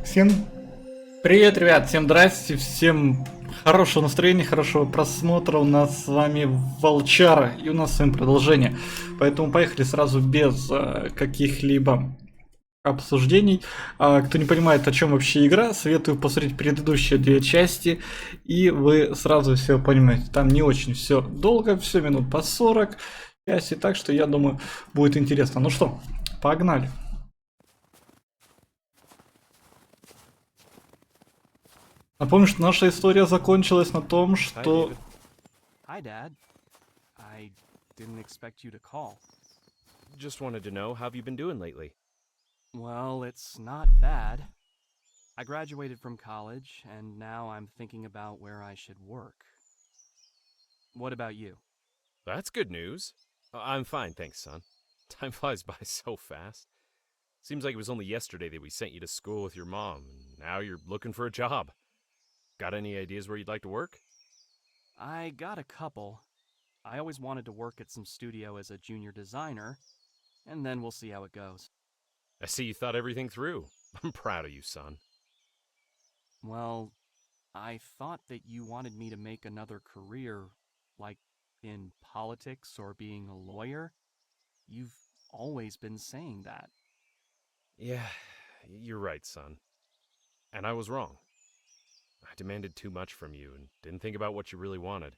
Всем привет, ребят, всем здрасте, всем хорошего настроения, хорошего просмотра. У нас с вами Волчара, и у нас с вами продолжение. Поэтому поехали сразу без каких-либо обсуждений. Кто не понимает, о чем вообще игра, советую посмотреть предыдущие две части, и вы сразу все поймете. Там не очень все долго, все минут по 40 части, так что я думаю, будет интересно. Ну что, погнали. Напомню, что наша история закончилась на том, что... Hi, Dad. I didn't expect you to call. Just wanted to know, how have you been doing lately? Well, it's not bad. I graduated from college, and now I'm thinking about where I should work. What about you? That's good news. I'm fine, thanks, son. Time flies by so fast. Seems like it was only yesterday that we sent you to school with your mom, and now you're looking for a job. Got any ideas where you'd like to work? I got a couple. I always wanted to work at some studio as a junior designer, and then we'll see how it goes. I see you thought everything through. I'm proud of you, son. Well, I thought that you wanted me to make another career, like in politics or being a lawyer. You've always been saying that. Yeah, you're right, son. And I was wrong. I demanded too much from you and didn't think about what you really wanted.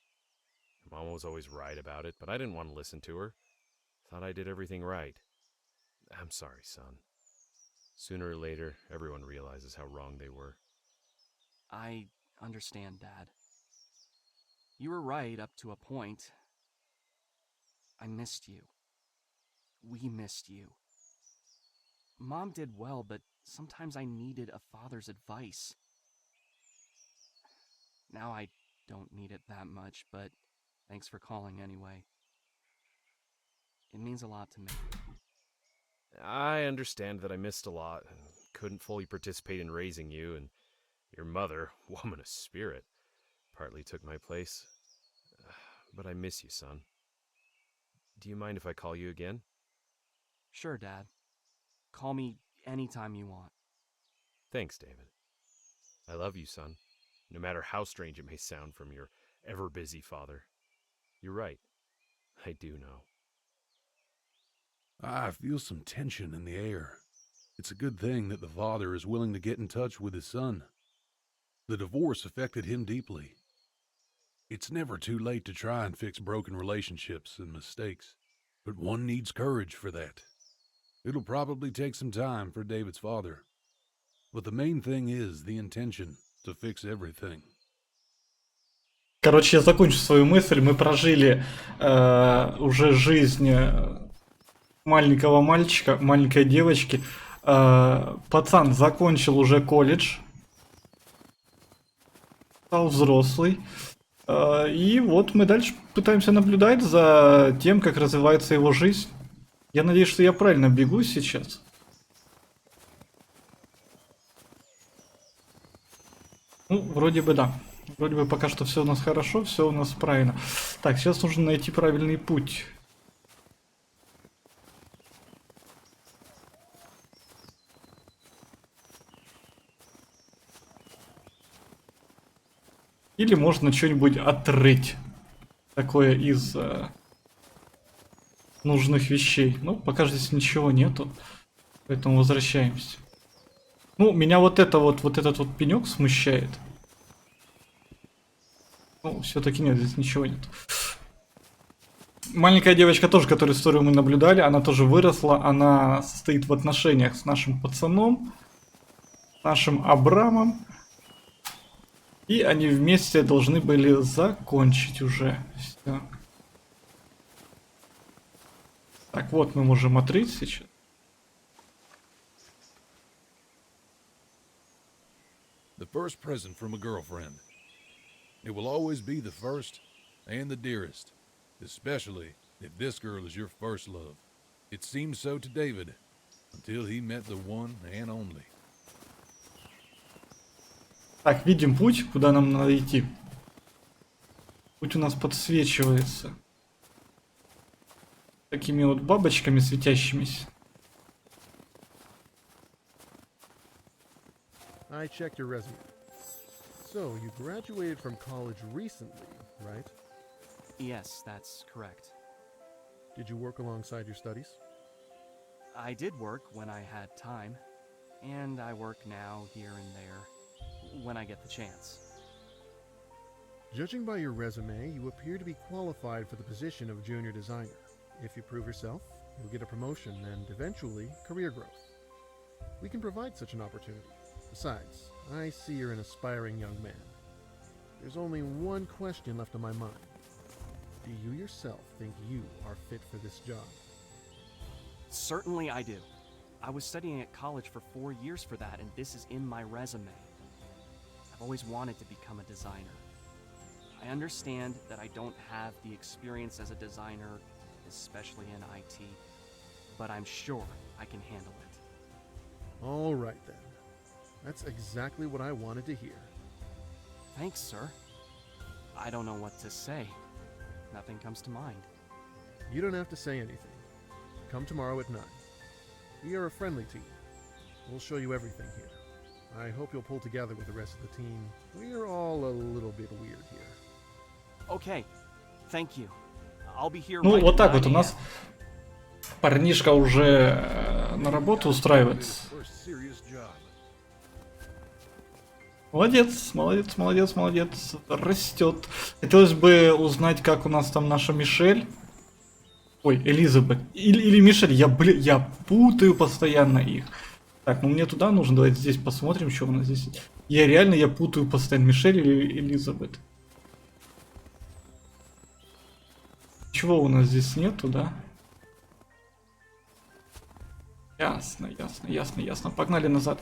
Mom was always right about it, but I didn't want to listen to her. Thought I did everything right. I'm sorry, son. Sooner or later, everyone realizes how wrong they were. I understand, Dad. You were right up to a point. I missed you. We missed you. Mom did well, but sometimes I needed a father's advice. Now I don't need it that much, but thanks for calling anyway. It means a lot to me. I understand that I missed a lot and couldn't fully participate in raising you, and your mother, woman of spirit, partly took my place. But I miss you, son. Do you mind if I call you again? Sure, Dad. Call me anytime you want. Thanks, David. I love you, son, no matter how strange it may sound from your ever-busy father. You're right. I do know. I feel some tension in the air. It's a good thing that the father is willing to get in touch with his son. The divorce affected him deeply. It's never too late to try and fix broken relationships and mistakes, but one needs courage for that. It'll probably take some time for David's father, but the main thing is the intention to fix everything. Короче, я закончу свою мысль. Мы прожили уже жизнь маленького мальчика, маленькой девочки. Пацан закончил уже колледж, стал взрослый. И вот мы дальше пытаемся наблюдать за тем, как развивается его жизнь. Я надеюсь, что я правильно бегу сейчас. Ну, вроде бы да. Вроде бы пока что все у нас хорошо, все у нас правильно. Так, сейчас нужно найти правильный путь. Или можно что-нибудь отрыть. Такое из нужных вещей. Ну, пока здесь ничего нету. Поэтому возвращаемся. Ну, меня вот этот вот пенек смущает. Ну, все-таки нет, здесь ничего нет. Маленькая девочка тоже, которую историю мы наблюдали, она тоже выросла. Она состоит в отношениях с нашим пацаном, нашим Абрамом. И они вместе должны были закончить уже все. Так, вот мы можем отрыть сейчас. The first present from a girlfriend. It will always be the first and the dearest, especially if this girl is your first love. It seemed so to David until he met the one and only. Так, видим путь, куда нам надо идти. Путь у нас подсвечивается такими вот бабочками светящимися. I checked your resume. So, you graduated from college recently, right? Yes, that's correct. Did you work alongside your studies? I did work when I had time, and I work now here and there when I get the chance. Judging by your resume, you appear to be qualified for the position of junior designer. If you prove yourself, you'll get a promotion and eventually career growth. We can provide such an opportunity. Besides, I see you're an aspiring young man. There's only one question left on my mind. Do you yourself think you are fit for this job? Certainly I do. I was studying at college for 4 years for that, and this is in my resume. I've always wanted to become a designer. I understand that I don't have the experience as a designer, especially in IT, but I'm sure I can handle it. All right then. That's exactly what I wanted to hear. Thanks, sir. I don't know what to say. Nothing comes to mind. You don't have to say anything. Come tomorrow at 9. We are a friendly team. We'll show you everything here. I hope you'll pull together with the rest of the team. We are all a little bit weird here. Okay. Thank you. I'll be here Ну, right вот так at вот у 9 нас парнишка уже на работу устраивается. First serious job. Молодец, молодец, молодец, молодец. Растет. Хотелось бы узнать, как у нас там наша Мишель. Ой, Элизабет. Или Мишель. Я путаю постоянно их. Так, ну мне туда нужно. Давайте здесь посмотрим, что у нас здесь. Я путаю постоянно Мишель или Элизабет. Чего у нас здесь нету, да? Ясно, ясно, ясно, ясно. Погнали назад.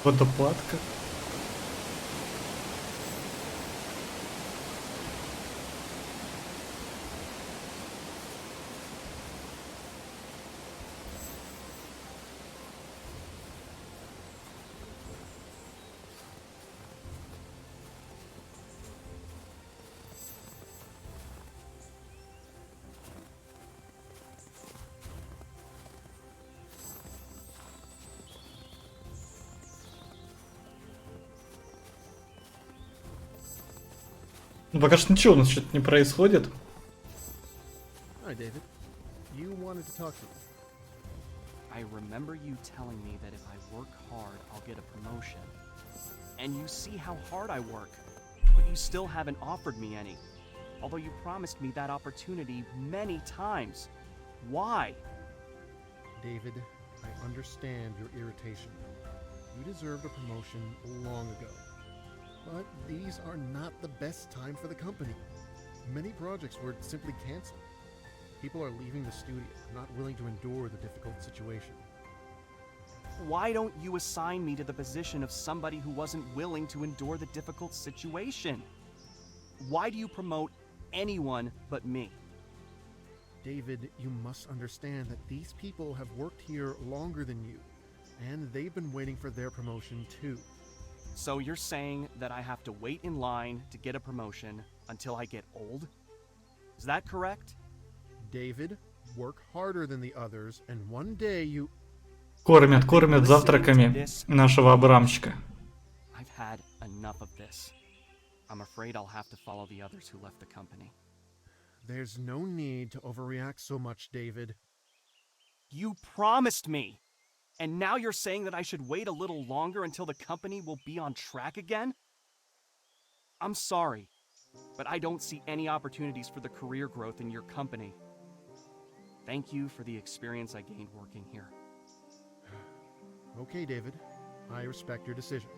Водопадка. Ну, пока что ничего у нас что-то не происходит. Hi, David. You wanted to talk to me. I remember you telling me that if I work hard, I'll get a promotion. And you see how hard I work, but you still haven't offered me any. Although you promised me that opportunity many times. Why? David, I understand your irritation. You deserved a promotion long ago. But these are not the best time for the company. Many projects were simply canceled. People are leaving the studio, not willing to endure the difficult situation. Why don't you assign me to the position of somebody who wasn't willing to endure the difficult situation? Why do you promote anyone but me? David, you must understand that these people have worked here longer than you, and they've been waiting for their promotion too. So you're saying that I have to wait in line to get a promotion until I get old? Is that correct? David, work harder than the others, and one day you... Кормят завтраками нашего Абрамчика. I've had enough of this. I'm afraid I'll have to follow the others who left the company. There's no need to overreact so much, David. You promised me! And now you're saying that I should wait a little longer until the company will be on track again? I'm sorry, but I don't see any opportunities for the career growth in your company. Thank you for the experience I gained working here. Okay, David. I respect your decision.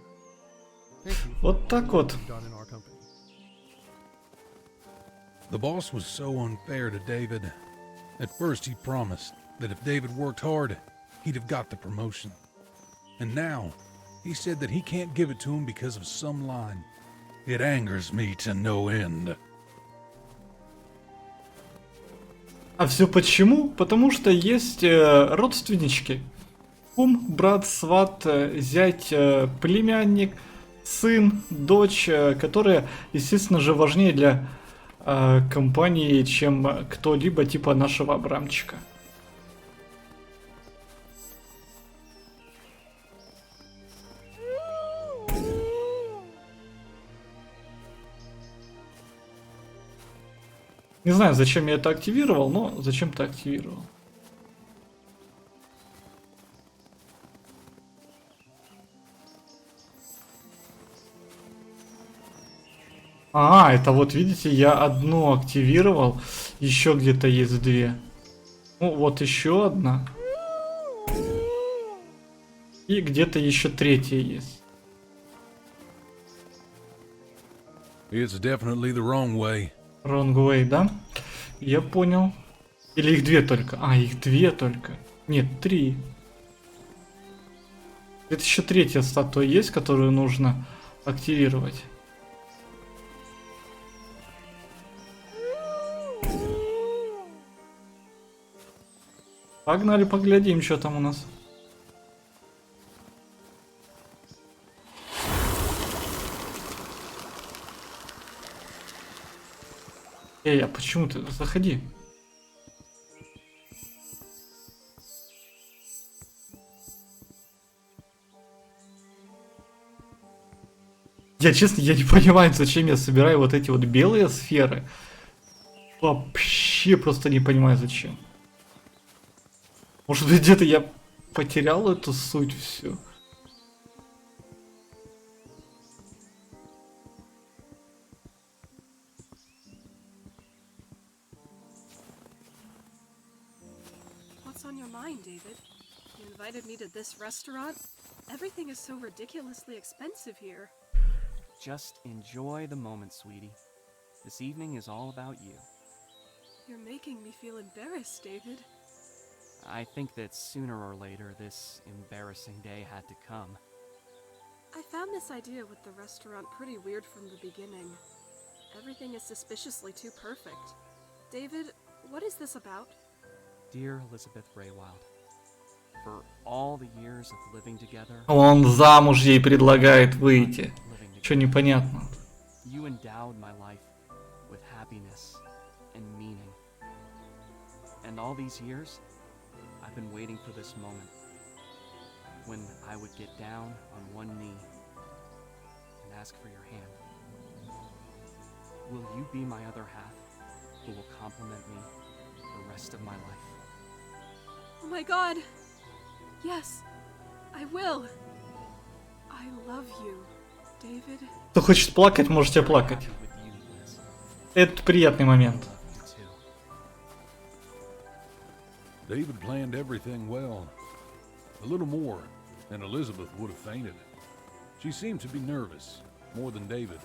Thank you for Вот так all вот. you've done in our company. The boss was so unfair to David. At first he promised that if David worked hard, he'd have got the promotion. And now, he said that he can't give it to him because of some line. It angers me to no end. А все почему? Потому что есть родственнички. Кум, брат, сват, зять, племянник, сын, дочь, которые, естественно же, важнее для компании, чем кто-либо типа нашего Абрамчика. Не знаю, зачем я это активировал, но зачем-то активировал. А, это вот видите, я одну активировал, еще где-то есть две. Ну вот еще одна. И где-то еще третья есть. It's definitely the wrong way. Wrong way, да? Я понял. Или их две только? А, их две только. Нет, три. Это еще третья статуя есть, которую нужно активировать. Погнали, поглядим, что там у нас. Эй, а почему ты? Заходи. Я честно, я не понимаю, зачем я собираю вот эти вот белые сферы. Вообще просто не понимаю, зачем. Может быть, где-то я потерял эту суть всю. What's on your mind, David? You invited me to this restaurant? Everything is so ridiculously expensive here. Just enjoy the moment, sweetie. This evening is all about you. You're making me feel embarrassed, David. I think that sooner or later this embarrassing day had to come. I found this idea with the restaurant pretty weird from the beginning. Everything is suspiciously too perfect. David, what is this about? Dear Elizabeth Braywild, for all the years of living together, Он замуж ей предлагает выйти. living Что together, непонятно. you endowed my life with happiness and meaning. And all these years, I've been waiting for this moment when I would get down on one knee and ask for your hand. Will you be my other half who will compliment me the rest of my life? Oh my god! Yes, I will! I love you, David. Кто хочет плакать, можете плакать. Happy with you, Liz. Это приятный момент. I love you too. David planned everything well. A little more, and Elizabeth would have fainted. She seemed to be nervous, more than David.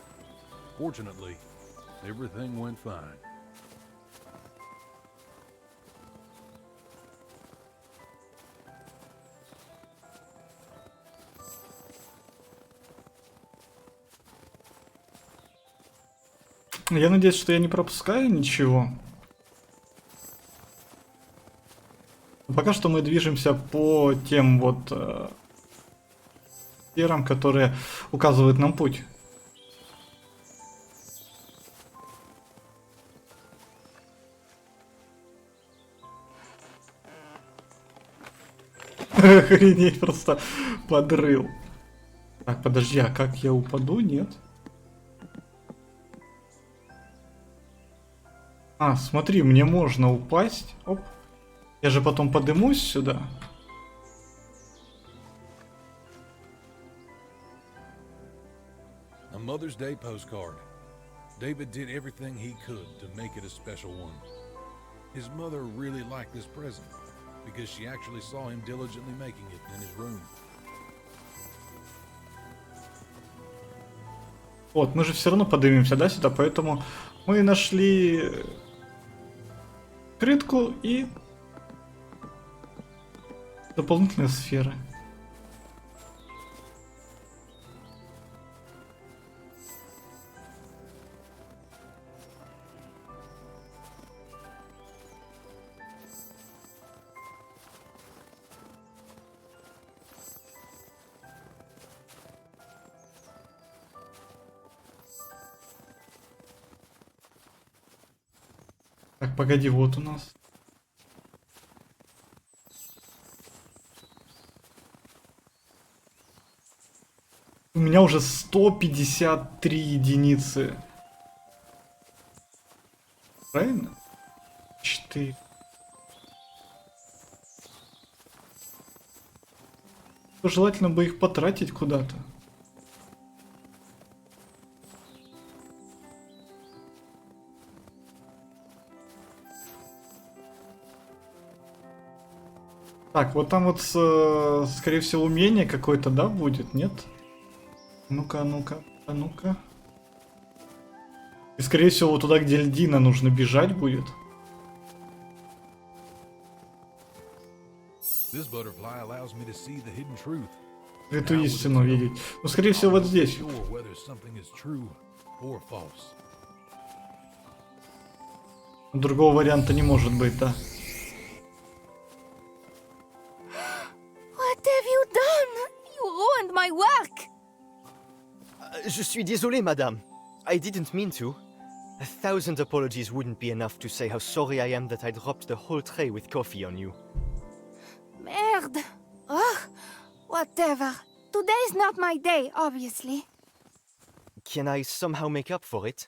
Fortunately, everything went fine. Я надеюсь, что я не пропускаю ничего. Пока что мы движемся по тем вот сферам, которые указывают нам путь. Охренеть, просто подрыл. Так, подожди, а как я упаду? Нет. А, смотри, мне можно упасть. Оп. Я же потом подымусь сюда. A Mother's Day postcard. David did everything he could to make it a special one. His mother really liked this present because she actually saw him diligently making it in his room. Вот, мы же все равно поднимемся, да, сюда, поэтому мы нашли открытку и дополнительные сферы. погоди, вот у нас. У меня уже 153 единицы. Правильно? 4. Желательно бы их потратить куда-то. Так, вот там вот, скорее всего, умение какое-то, да, будет, нет? Ну-ка, ну-ка, ну-ка. И, скорее всего, вот туда, где льдина, нужно бежать будет. This butterfly allows me to see the hidden truth. Эту истину видеть. Ну, скорее всего, вот здесь. Sure whether something is true or false. Другого варианта не может быть, да. What have you done? You ruined my work! Je suis désolé, madame. I didn't mean to. 1,000 apologies wouldn't be enough to say how sorry I am that I dropped the whole tray with coffee on you. Merde. Ugh. Whatever. Today's not my day, obviously. Can I somehow make up for it?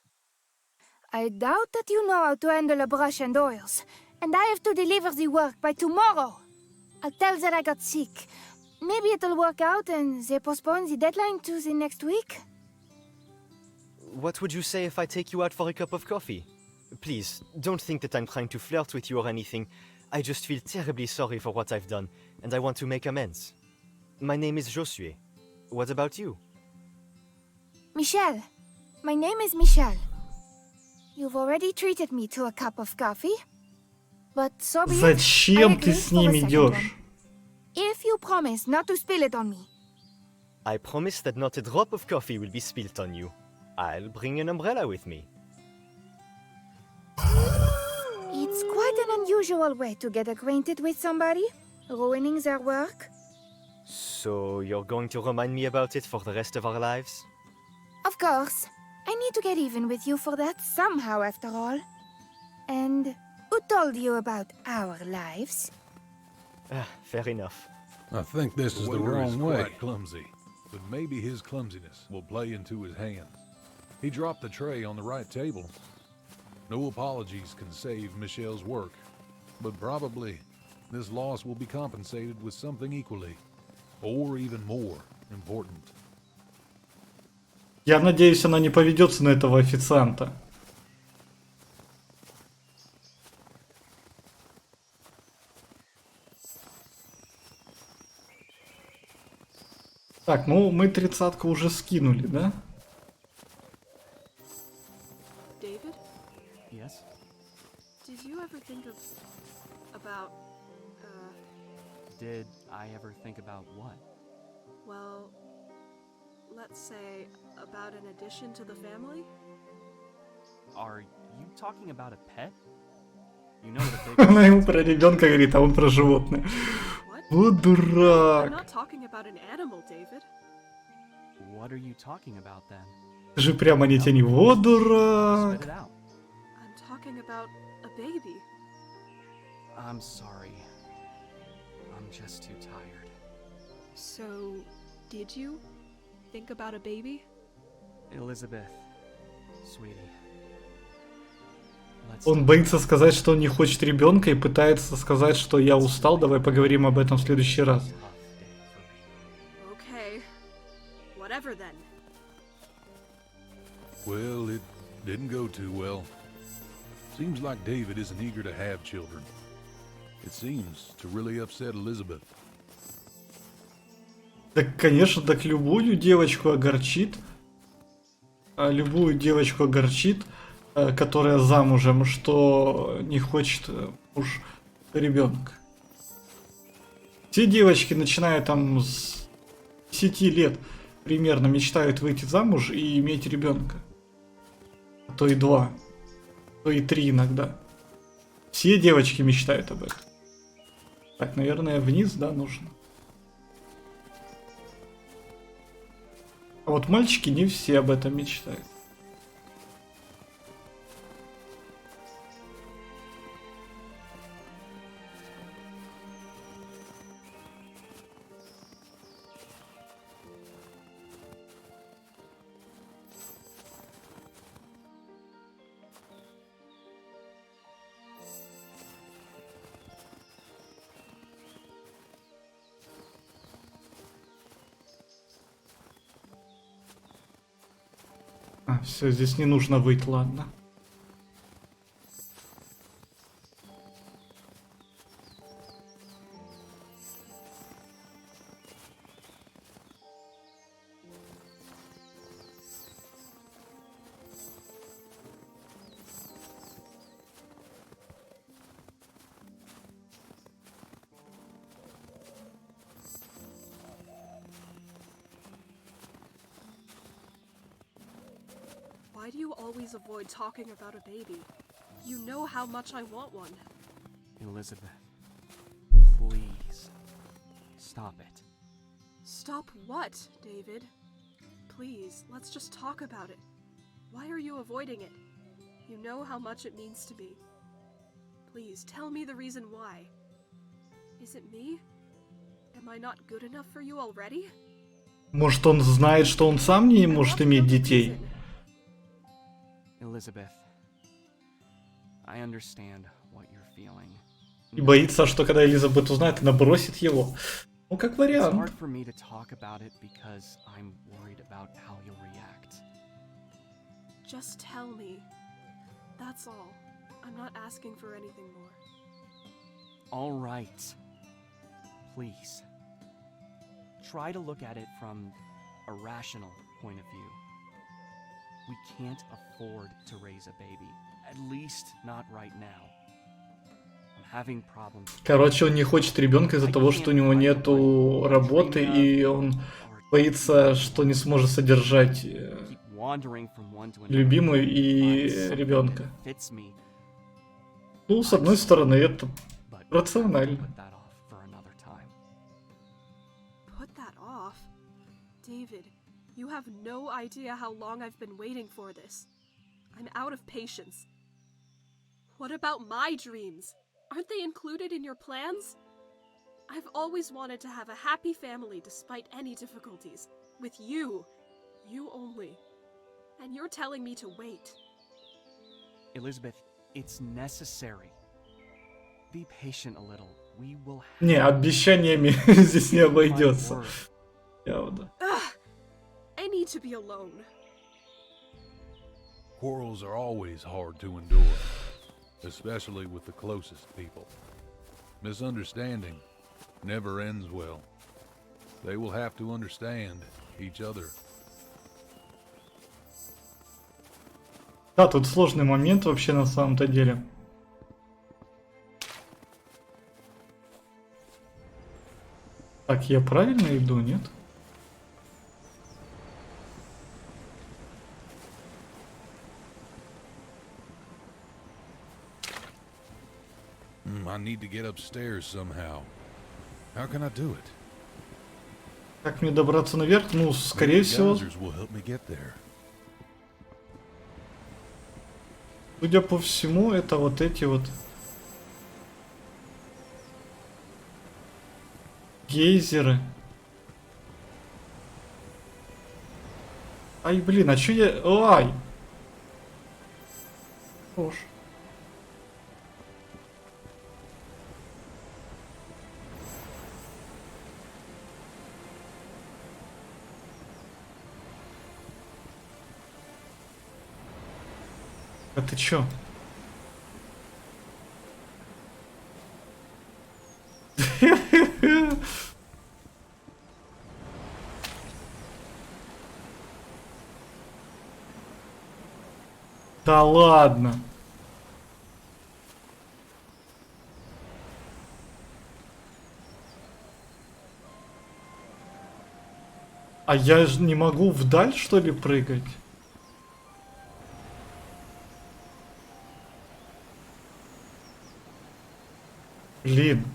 I doubt that you know how to handle a brush and oils, and I have to deliver the work by tomorrow. I'll tell that I got sick. Maybe it'll work out and they postpone the deadline to the next week. What would you say if I take you out for a cup of coffee? Please, don't think that I'm trying to flirt with you or anything. I just feel terribly sorry for what I've done, and I want to make amends. My name is Josué. What about you? Michelle. My name is Michelle. You've already treated me to a cup of coffee. But so be it. Зачем I ты agree с for a ним second идешь? one. If you promise not to spill it on me. I promise that not a drop of coffee will be spilt on you. I'll bring an umbrella with me. It's quite an unusual way to get acquainted with somebody, ruining their work. So you're going to remind me about it for the rest of our lives? Of course. I need to get even with you for that somehow, after all. And who told you about our lives? Fair enough. I think this is the waiter wrong is way. quite Clumsy, but maybe his clumsiness will play into his hands. He dropped the tray on the right table. No apologies can save Michelle's work, but probably this loss will be compensated with something equally, or even more important. Я надеюсь, она не поведется на этого официанта. Так, ну мы 30-ку уже скинули, да? David, Yes? did you ever think about, Did I ever think about what? well, let's say, about an addition to the family? Are you talking about a pet? You know what a Она ему big... про ребенка говорит, а он про животное. What? Вот I'm дурак. not talking about an animal, David. What are you talking about then? Скажи прямо, не тяни. Вот Spit дурак. it out. I'm talking about a baby. I'm sorry. I'm just too tired. So, did you think about a baby? Elizabeth, sweetie. Let's Он talk боится about сказать, что он не хочет ребенка и пытается сказать, что я устал, давай поговорим об этом в следующий раз. a tough day for me. Okay. Whatever then. Well, it didn't go too well. Seems like David isn't eager to have children. It seems to really upset Elizabeth. Так, конечно, так любую девочку огорчит. Любую девочку огорчит, которая замужем, что не хочет муж ребенка. Все девочки, начиная там с 10 лет, примерно мечтают выйти замуж и иметь ребенка. А то и 2, а то и 3 иногда. Все девочки мечтают об этом. Так, наверное, вниз, да, нужно. А вот мальчики не все об этом мечтают. А, все, здесь не нужно выть, ладно. Why do you always avoid talking about a baby? You know how much I want one. Elizabeth, please, stop it. Stop what, David? Please, let's just talk about it. Why are you avoiding it? You know how much it means to me. Please, tell me the reason why. Is it me? Am I not good enough for you already? Может, он знает, что он сам не I может want to иметь know the детей? reason. Elizabeth, I understand what you're feeling. И боится, что когда Элизабет узнает, она бросит его. Ну, как It's вариант. hard for me to talk about it because I'm worried about how you'll react. Just tell me. That's all. I'm not asking for anything more. All right. Please. Try to look at it from a rational point of view. We can't afford to raise a baby. At least not right now. I'm having problems. Короче, он не хочет ребенка из-за того, что у него нету работы, и он боится, что не сможет содержать Keep wandering from one to another. любимую и Find something ребенка. that fits me, Ну, с одной стороны, это but рационально. put that off for another time. Put that off? David, you have no idea how long I've been waiting for this. I'm out of patience. What about my dreams? Aren't they included in your plans? I've always wanted to have a happy family despite any difficulties. With you. You only. And you're telling me to wait. Elizabeth, it's necessary. Be patient a little. We will have Не, обещаниями здесь не my обойдется. word. Правда. Ugh! I need to be alone. Quarrels are always hard to endure, especially with the closest people. Misunderstanding never ends well. They will have to understand each other. Да, тут сложный момент вообще на самом-то деле. Так, я правильно иду, нет? I need to get upstairs somehow. How can I do it? Как мне добраться наверх? Ну, скорее Maybe всего, geysers will help me get there. судя по всему, это вот эти вот гейзеры. Ай, блин, а чё я... Ай! Хорош. А ты чё? Да ладно. А я же не могу вдаль, что ли, прыгать? Блин.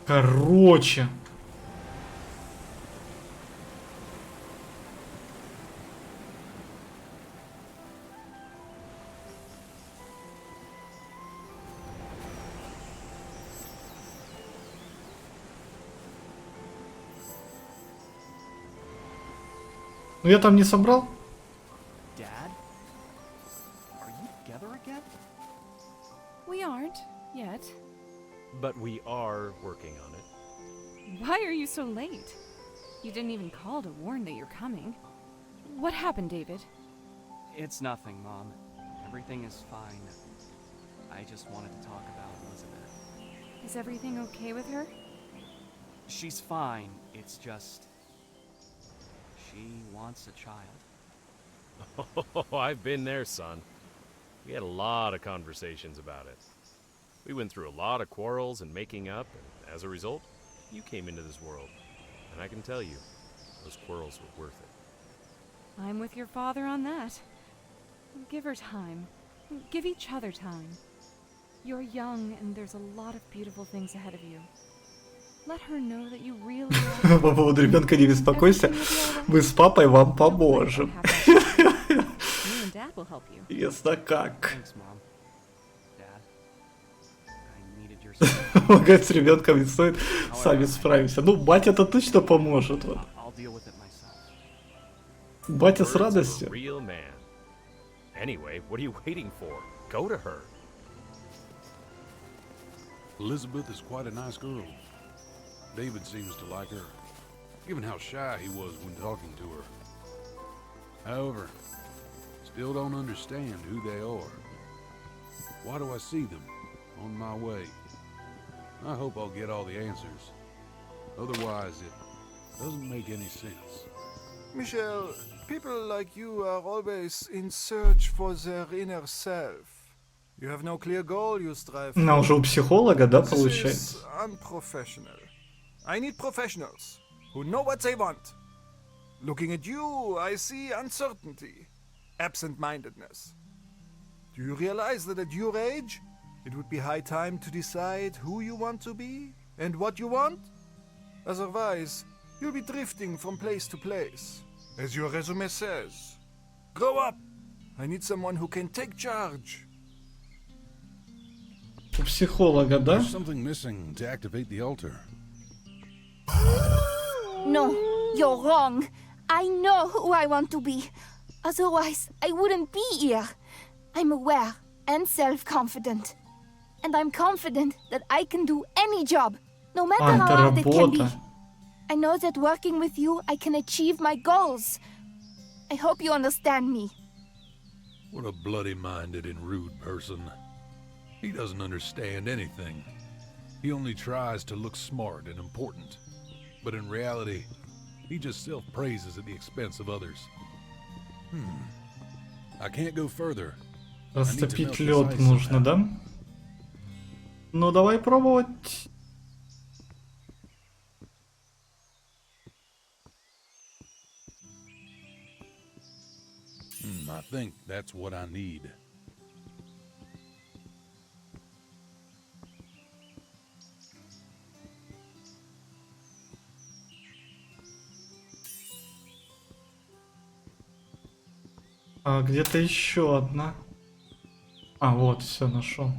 Короче. Ну я там не собрал? Dad? Are you together again? We aren't, yet. But we are working on it. Why are you so late? You didn't even call to warn that you're coming. What happened, David? It's nothing, Mom. Everything is fine. I just wanted to talk about Elizabeth. Is everything okay with her? She's fine. It's just... she wants a child. Oh, I've been there, son. We had a lot of conversations about it. We went through a lot of quarrels and making up, and as a result, you came into this world. And I can tell you, those quarrels were worth it. I'm with your father on that. Give her time. Give each other time. You're young, and there's a lot of beautiful things ahead of you. Let her know that you really are. По поводу ребенка не беспокойся, мы с папой вам поможем. Me and Dad will help you. Ясно как. Thanks, Mom. Dad. I needed your support. Помогать с ребенком не стоит, сами справимся. Ну, батя-то точно поможет. Вот. I'll deal with it myself. Батя с Words of a радостью. real man. Anyway, what are you waiting for? Go to her. Elizabeth is quite a nice girl. David seems to like her, given how shy he was when talking to her. However, still don't understand who they are. Why do I see them on my way? I hope I'll get all the answers. Otherwise, it doesn't make any sense. Michel, people like you are always in search for their inner self. You have no clear goal you strive Она уже у психолога, да, This получается? is unprofessional. I need professionals who know what they want. Looking at you, I see uncertainty, absent-mindedness. Do you realize that at your age, it would be high time to decide who you want to be and what you want? Otherwise, you'll be drifting from place to place, as your resume says. Grow up! I need someone who can take charge. У психолога, да? There's something missing to activate the altar. No, you're wrong. I know who I want to be. Otherwise, I wouldn't be here. I'm aware and self-confident. And I'm confident that I can do any job, no matter А, how это hard it can be. работа. I know that working with you, I can achieve my goals. I hope you understand me. What a bloody-minded and rude person. He doesn't understand anything. He only tries to look smart and important. But in reality, he just self-praises at the expense of others. I can't go further. Растопить лед нужно, да? Ну, давай пробовать. I think that's what I need. А где-то еще одна. А, вот, все, нашел.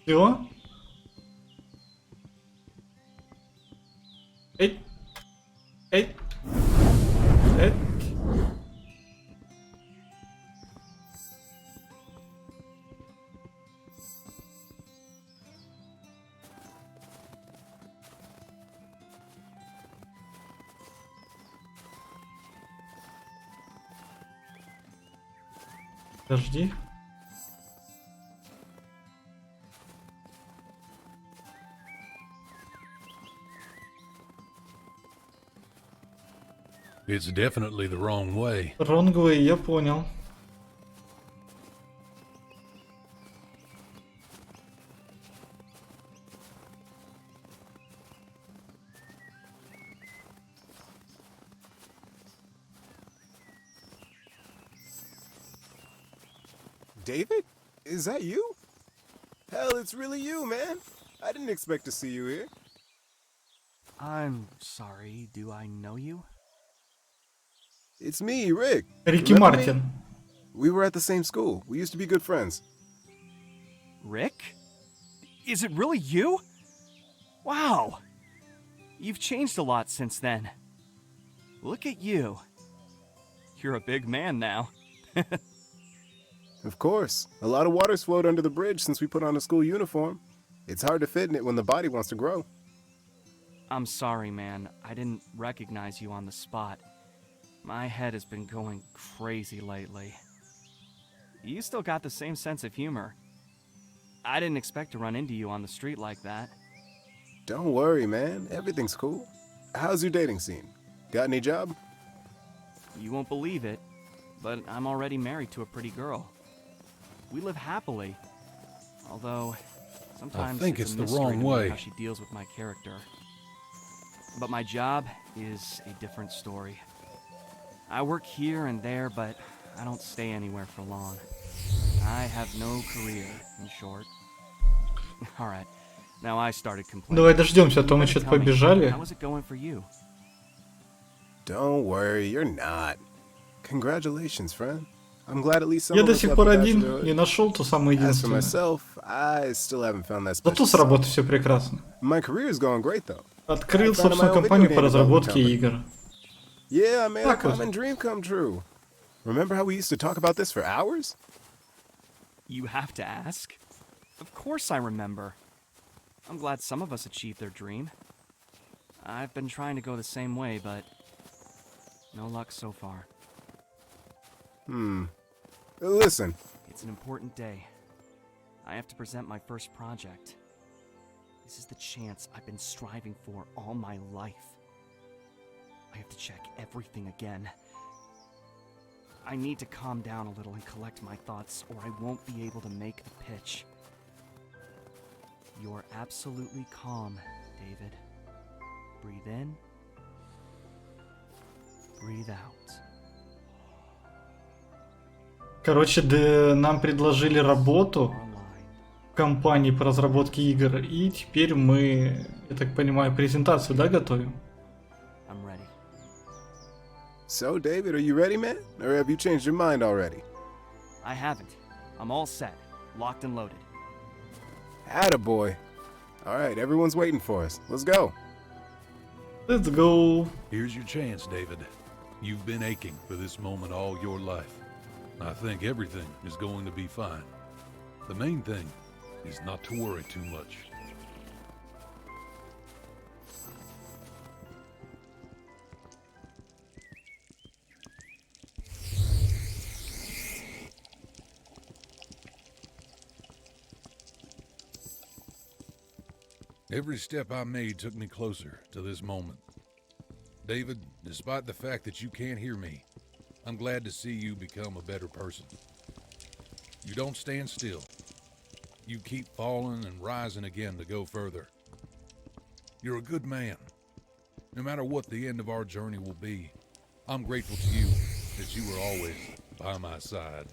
Все? Эй! Эй! Эй! Подожди. It's definitely the wrong way. Ронгвей, я понял. David? Is that you? Hell, it's really you, man. I didn't expect to see you here. I'm sorry, do I know you? It's me, Rick. Рики Remember me? Мартин. We were at the same school. We used to be good friends. Rick? Is it really you? Wow! You've changed a lot since then. Look at you. You're a big man now. Of course. A lot of water's flowed under the bridge since we put on a school uniform. It's hard to fit in it when the body wants to grow. I'm sorry, man. I didn't recognize you on the spot. My head has been going crazy lately. You still got the same sense of humor. I didn't expect to run into you on the street like that. Don't worry, man. Everything's cool. How's your dating scene? Got any job? You won't believe it, but I'm already married to a pretty girl. We live happily. Although, sometimes I think it's it's a the mystery wrong to me way. how she deals with my character. But my job is a different story. I work here and there, but I don't stay anywhere for long. I have no career, in short. Alright, now I started complaining. Давай дождемся, а то мы You что-то better tell me, побежали. how is it going for you? Don't worry, you're not. Congratulations, friend. I'm glad at least some Я of до us сих left pор the один, bachelorhood. не нашел то самое As for единственное. myself, I still haven't found that Зато special с работы все прекрасно. My career is going great, though. Открыл I founded my собственную own компанию video по game разработке development игр. Yeah, I made a Так вот. common dream come true. Remember how we used to talk about this for hours? You have to ask? Of course I remember. I'm glad some of us achieved their dream. I've been trying to go the same way, but no luck so far. Listen, It's an important day. I have to present my first project. This is the chance I've been striving for all my life. I have to check everything again. I need to calm down a little and collect my thoughts, or I won't be able to make the pitch. You're absolutely calm, David. Breathe in. Breathe out. Короче, нам предложили работу в компании по разработке игр, и теперь мы, я так понимаю, презентацию, да, готовим? I'm ready. so David, are you ready, man? Or have you changed your mind already? I haven't. I'm all set. Locked and loaded. Attaboy. All right, everyone's waiting for us. Let's go. Let's go. Here's your chance, David. You've been aching for this moment all your life. I think everything is going to be fine. The main thing is not to worry too much. Every step I made took me closer to this moment. David, despite the fact that you can't hear me, I'm glad to see you become a better person. You don't stand still. You keep falling and rising again to go further. You're a good man. No matter what the end of our journey will be, I'm grateful to you that you were always by my side.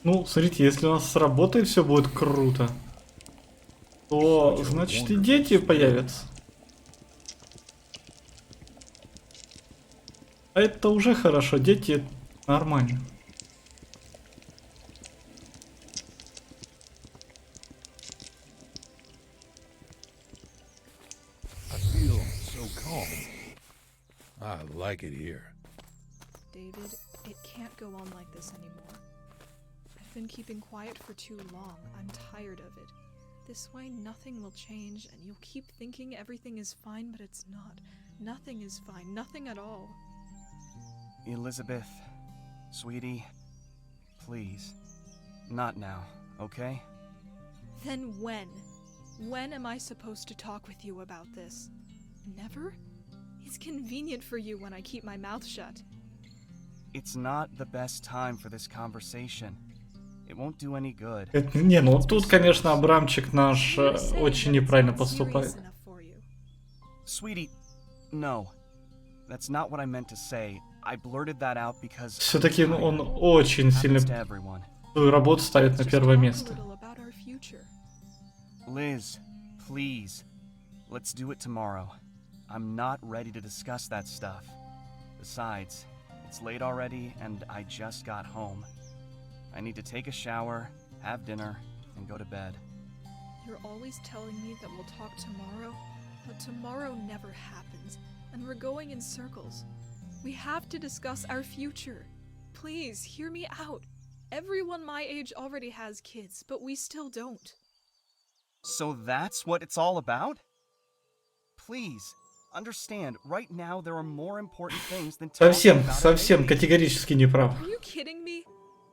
Ну, смотрите, если у нас сработает, все будет круто, то, значит, и дети появятся. А это уже хорошо, дети нормально. I feel so calm. I like it here. David, it can't go on like this anymore. I've been keeping quiet for too long. I'm tired of it. This way, nothing will change, and you'll keep thinking everything is fine, but it's not. Nothing is fine. Nothing at all. Elizabeth, sweetie, please. Not now, okay? Then when? When am I supposed to talk with you about this? Never? It's convenient for you when I keep my mouth shut. It's not the best time for this conversation. It won't do any good. Не, ну тут, конечно, Абрамчик наш очень неправильно поступает. Sweetie, no. That's not what I meant to say. I blurted that out because Все-таки он очень сильно свою работу ставит на первое место. Liz, please. Let's do it tomorrow. I'm not ready to discuss that stuff. Besides, It's late already, and I just got home. I need to take a shower, have dinner, and go to bed. You're always telling me that we'll talk tomorrow, but tomorrow never happens, and we're going in circles. We have to discuss our future. Please, hear me out. Everyone my age already has kids, but we still don't. So that's what it's all about? Please, understand, right now there are more important things than talking Совсем, about совсем a baby. категорически не прав. Are you kidding me?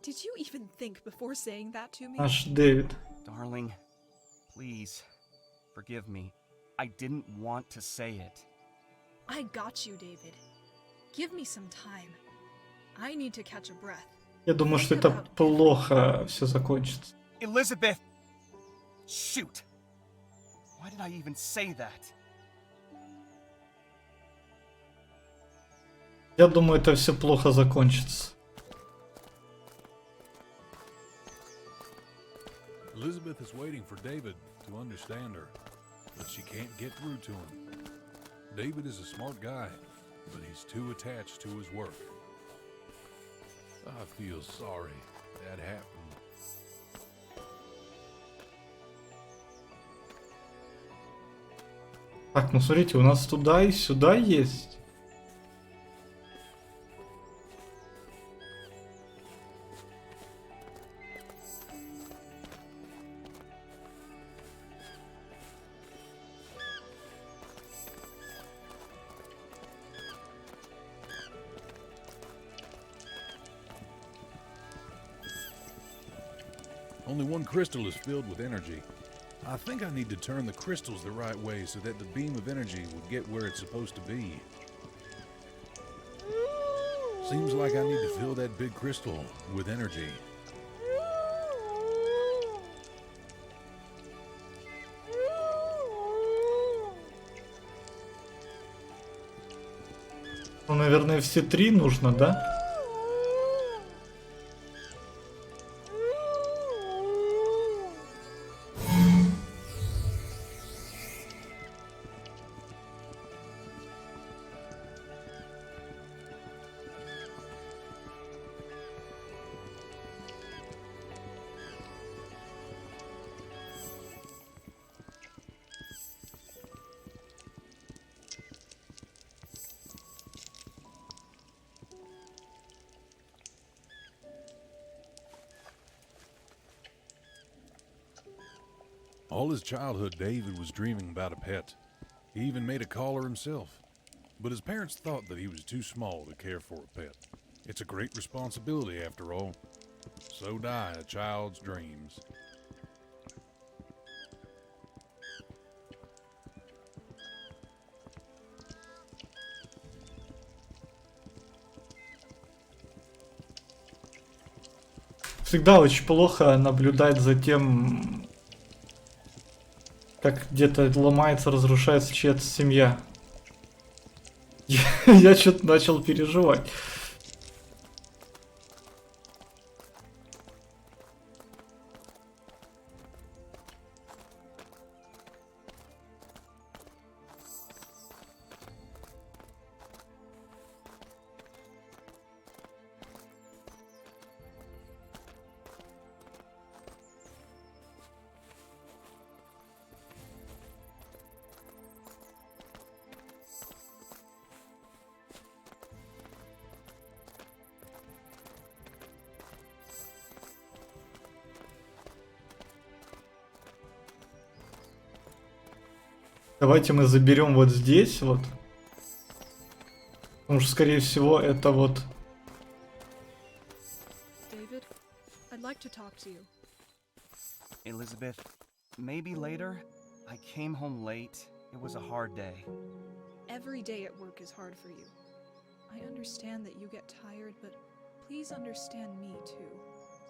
Did you even think before saying that to me? Наш Дэвид. Darling, please, forgive me. I didn't want to say it. I got you, David. Give me some time. I need to catch a breath. Я думаю, что это плохо все закончится. Elizabeth! Shoot! Why did I even say that? Я думаю, это все плохо закончится. Elizabeth is waiting for David to understand her, but she can't get through to him. David is a smart guy, but he's too attached to his work. I feel sorry that happened. Так, ну смотрите, у нас туда и сюда есть. Only one crystal is filled with energy. I think I need to turn the crystals the right way so that the beam of energy will get where it's supposed to be. Seems like I need to fill that big crystal with energy. Ну, наверное, все три нужно, да? All his childhood, David was dreaming about a pet. He even made a collar himself. But his parents thought that he was too small to care for a pet. It's a great responsibility, after all. So die a child's dreams. Всегда очень плохо наблюдать за тем, как где-то ломается, разрушается чья-то семья. Я что-то начал переживать. Давайте мы заберем вот здесь вот. Потому что, скорее всего, это вот... David, I'd like to talk to you. Elizabeth, maybe later? I came home late. It was a hard day. Every day at work is hard for you. I understand that you get tired, but please understand me too.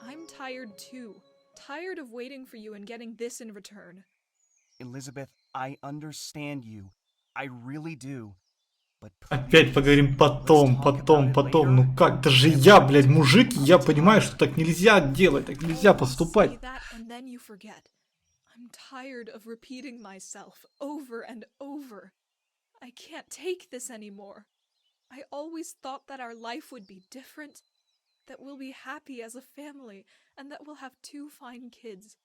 I'm tired too. Tired of waiting for you and getting this in return. Elizabeth, I understand you. I really do. But Опять поговорим потом. Ну как, даже я, блядь, мужик, я понимаю, что так нельзя делать, так нельзя поступать. I'm tired of repeating myself over and over. I can't take this anymore. I always thought that our life would be different, that we'll be happy as a family, and that we'll have 2 fine kids.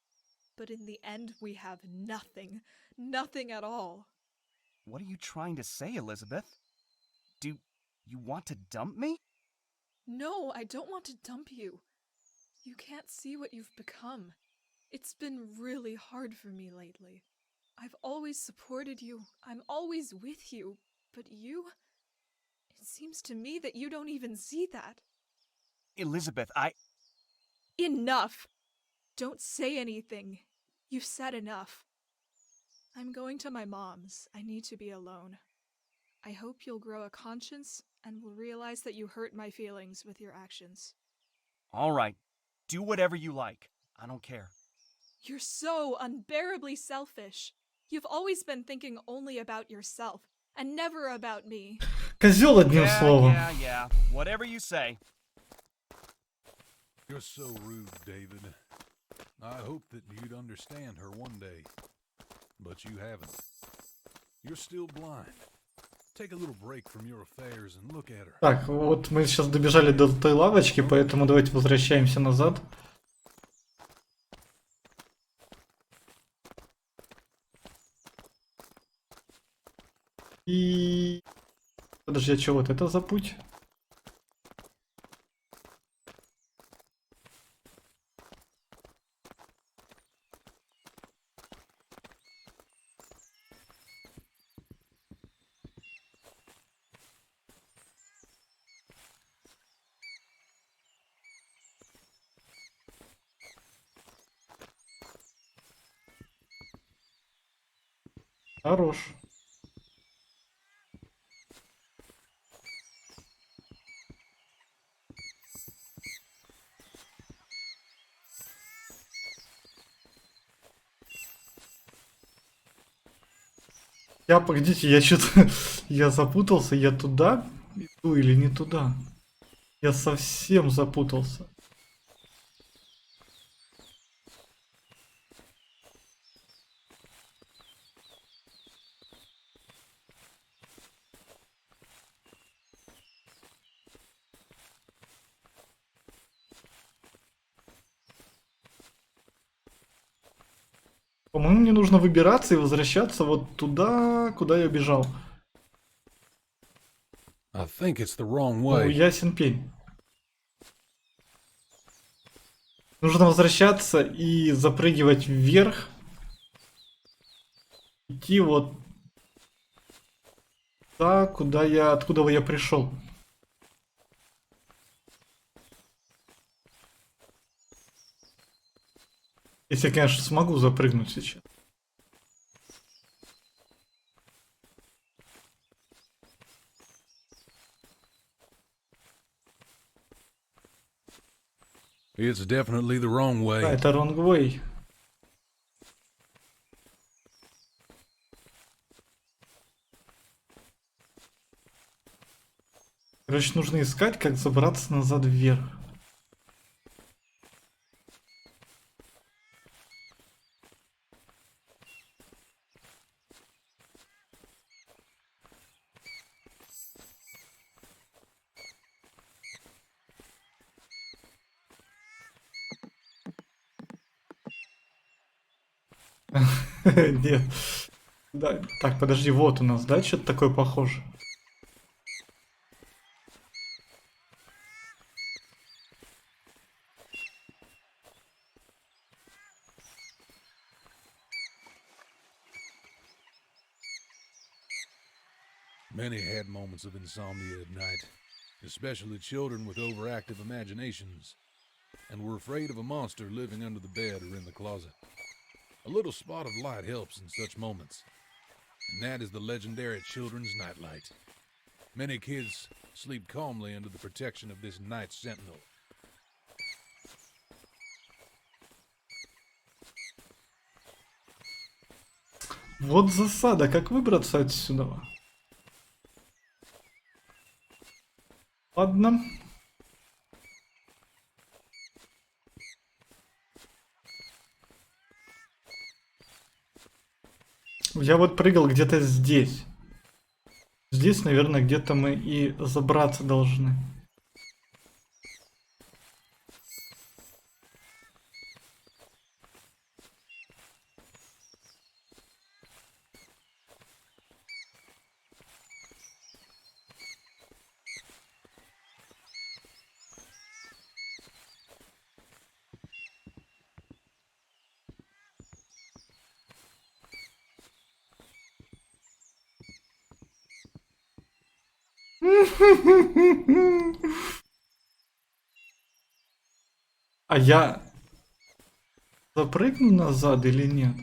But in the end, we have nothing. Nothing at all. What are you trying to say, Elizabeth? Do you want to dump me? No, I don't want to dump you. You can't see what you've become. It's been really hard for me lately. I've always supported you. I'm always with you. But you? It seems to me that you don't even see that. Elizabeth, Enough! Don't say anything. You've said enough. I'm going to my mom's. I need to be alone. I hope you'll grow a conscience and will realize that you hurt my feelings with your actions. All right. Do whatever you like. I don't care. You're so unbearably selfish. You've always been thinking only about yourself and never about me. Козел, одним словом. Yeah. Whatever you say. You're so rude, David. I hoped that you'd understand her one day. But you haven't. You're still blind. Take a little break from your affairs and look at her. Так, вот мы сейчас добежали до той лавочки, поэтому давайте возвращаемся назад. И... Подожди, а что вот это за путь? Хорош. Погодите, я что-то... Я запутался, я туда иду или не туда? Я совсем запутался. По-моему, мне нужно выбираться и возвращаться вот туда, куда я бежал. I think it's the wrong Ну, way. ясен пень. Нужно возвращаться и запрыгивать вверх. Идти вот туда, откуда я пришел. Если я, конечно, смогу запрыгнуть сейчас. It's definitely the wrong way. Да, это wrong way. Короче, нужно искать, как забраться назад вверх. Нет. Да, так, подожди, вот у нас, да, что-то такое похоже. Many had moments of insomnia at night, especially children with overactive imaginations, and were afraid of a monster living under the bed or in the closet. A little spot of light helps in such moments, and that is the legendary children's nightlight. Many kids sleep calmly under the protection of this night sentinel. Вот засада, как выбраться отсюда? Ладно. Я вот прыгал где-то здесь. Здесь, наверное, где-то мы и забраться должны. А я запрыгну назад или нет?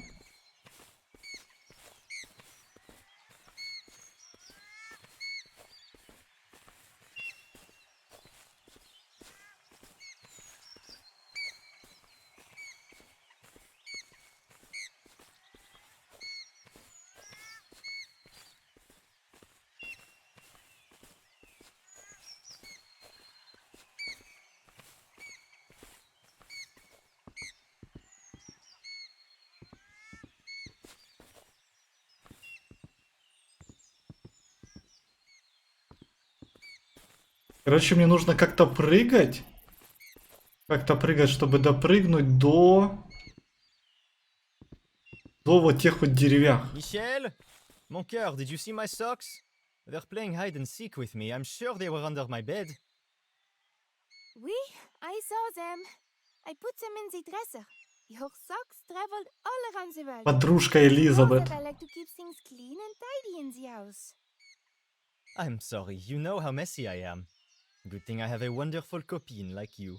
Короче, мне нужно как-то прыгать. Как-то прыгать, чтобы допрыгнуть до вот тех вот деревьях. Michel? Mon cœur, did you see my socks? They're playing hide and seek with me. I'm sure they were under my bed. Oui, I saw them. I put them in the dresser. Your socks traveled all around the world. Подружка You know Элизабет. that I like to keep things clean and tidy in the house. I'm sorry, you know how messy I am. Good thing I have a wonderful copine like you.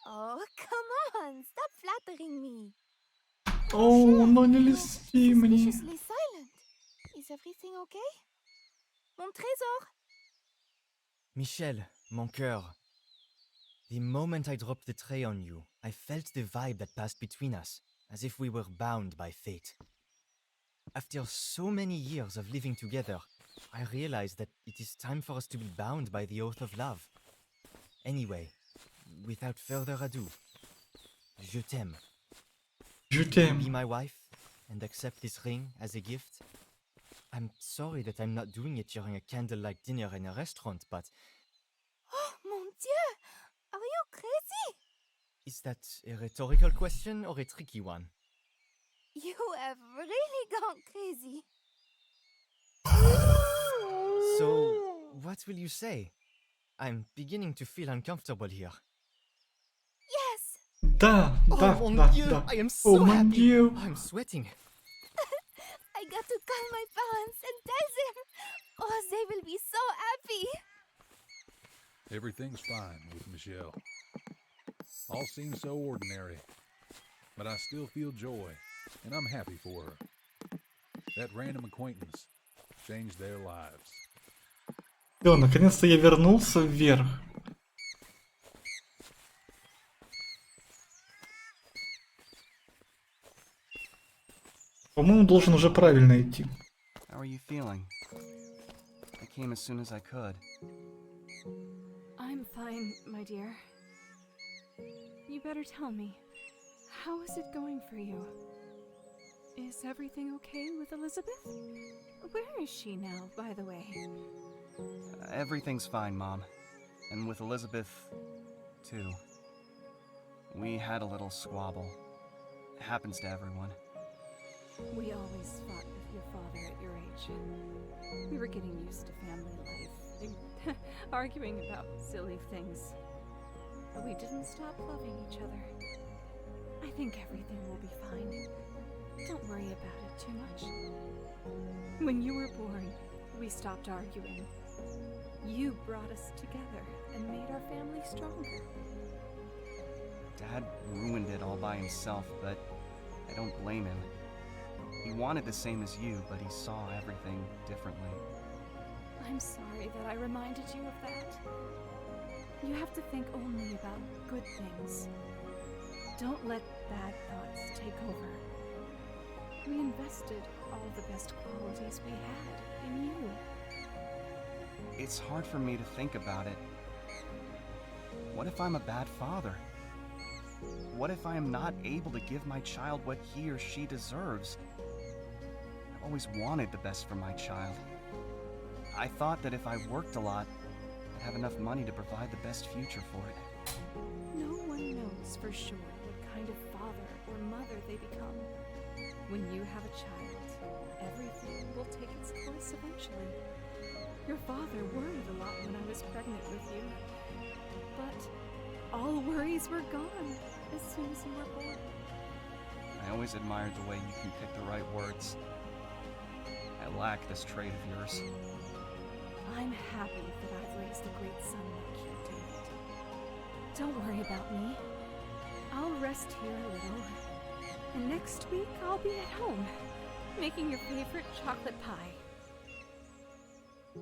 Oh, come on, stop flattering me. О, ну не льсти мне. Suspiciously silent. Is everything okay? Mon trésor. Michel, mon cœur. The moment I dropped the tray on you, I felt the vibe that passed between us, as if we were bound by fate. After so many years of living together, I realized that it is time for us to be bound by the oath of love. Anyway, without further ado, je t'aime. Je t'aime. Be my wife and accept this ring as a gift. I'm sorry that I'm not doing it during a candlelight dinner in a restaurant, but Oh, mon Dieu! Are you crazy? is that a rhetorical question or a tricky one? You have really gone crazy. So, what will you say? I'm beginning to feel uncomfortable here. Yes! Да, да, Oh mon да, Dieu, да. I am О, so mon happy. Dieu. I'm sweating. I got to call my parents and tell them. Oh, they will be so happy. Everything's fine with Michelle. All seems so ordinary, but I still feel joy, and I'm happy for her. That random acquaintance changed their lives. Все, наконец-то я вернулся вверх. По-моему, должен уже правильно идти. How are you feeling? I came as soon as I could. I'm fine, my dear. You better tell me, how is it going for you? Is everything okay with Elizabeth? Where is she now, by the way? Everything's fine, Mom. And with Elizabeth, too. We had a little squabble. It happens to everyone. We always fought with your father at your age. We were getting used to family life, and arguing about silly things. But we didn't stop loving each other. I think everything will be fine. Don't worry about it too much. When you were born, we stopped arguing. You brought us together and made our family stronger. Dad ruined it all by himself, but I don't blame him. He wanted the same as you, but he saw everything differently. I'm sorry that I reminded you of that. You have to think only about good things. Don't let bad thoughts take over. We invested all the best qualities we had in you. It's hard for me to think about it. What if I'm a bad father? What if I am not able to give my child what he or she deserves? I've always wanted the best for my child. I thought that if I worked a lot, I'd have enough money to provide the best future for it. No one knows for sure what kind of father or mother they become. When you have a child, everything will take its course eventually. Your father worried a lot when I was pregnant with you, but all worries were gone as soon as you were born. I always admired the way you can pick the right words. I lack this trait of yours. I'm happy that I've raised a great son like you, David. Don't worry about me. I'll rest here a little, and next week I'll be at home, making your favorite chocolate pie.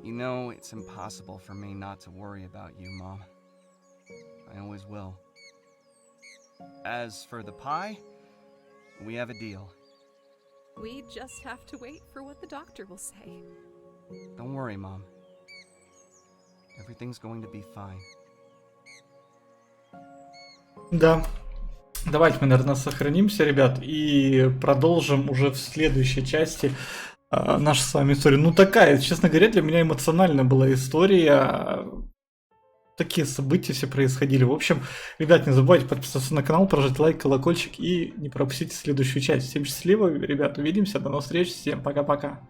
You know, it's impossible for me not to worry about you, Mom. I always will. As for the pie, we have a deal. We just have to wait for what the doctor will say. Don't worry, Mom. Everything's going to be fine. Да. Давайте мы, наверное, сохранимся, ребят, и продолжим уже в следующей части нашу с вами историю. Ну, такая, честно говоря, для меня эмоциональная была история. Такие события все происходили. В общем, ребят, не забывайте подписаться на канал, прожать лайк, колокольчик и не пропустите следующую часть. Всем счастливо, ребят, увидимся, до новых встреч, всем пока-пока.